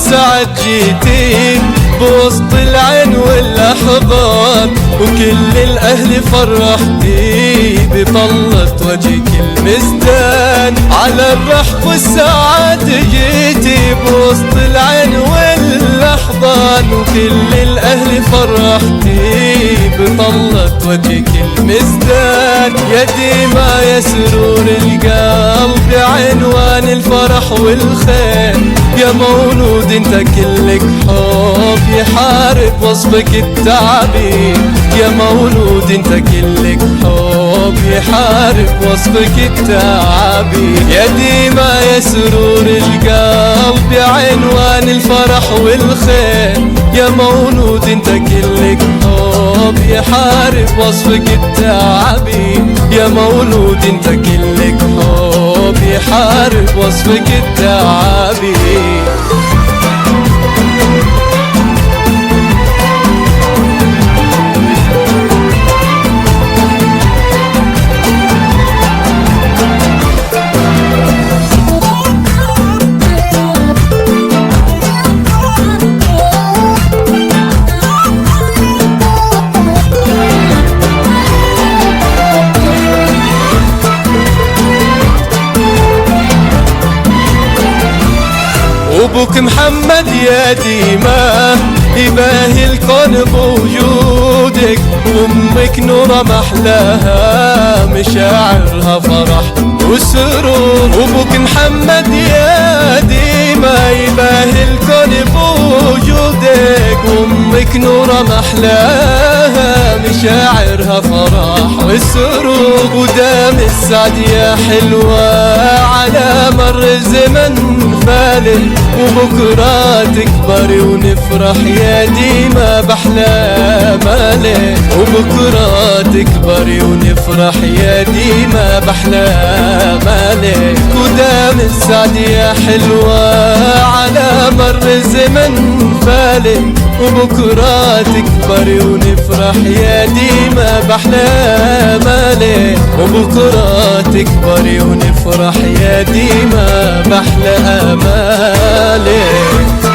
والسعد جيتي بوسط العين والاحضان، وكل الاهل فرحتي بطلة وجهك المزدان. على الرحب والسعد جيتي بوسط العين والاحضان، وكل الاهل فرحتي بطلة وجهك المزدان. يا ديما يا سرور القلب يا عنوان الفرح والخير، يا مولود انت كلك حب يحارب وصفك التعبير، يا مولود انت كلك حب يحارب وصفك التعبير. يا ديما يا سرور القلب يا عنوان الفرح والخير، يا مولود انت كلك حب يحارب وصفك التعبير، يا مولود انت كلك حب يحارب وصفك التعبير. وابوك محمد يا ديما يباهي الكون بوجودك، وامك نورة محلاها مشاعرها فرح وسرور. وابوك محمد يا ديما يباهي الكون بوجودك، وامك نورة محلاها مشاعرها فرح وسرور. ودام السعد يا حلوة على مر الزمن فالن، وبكرة تكبري ونفرح يا ديما بأحلى مالك، وبكرة تكبري ونفرح يا ديما بأحلى مالك. ودام السعد يا حلوة على مر الزمن فالن، وبكرة تكبري ونفرح يا ديما بأحلى مالك، وبكرة تكبري ونفرح يا ديما بأحلى مالك.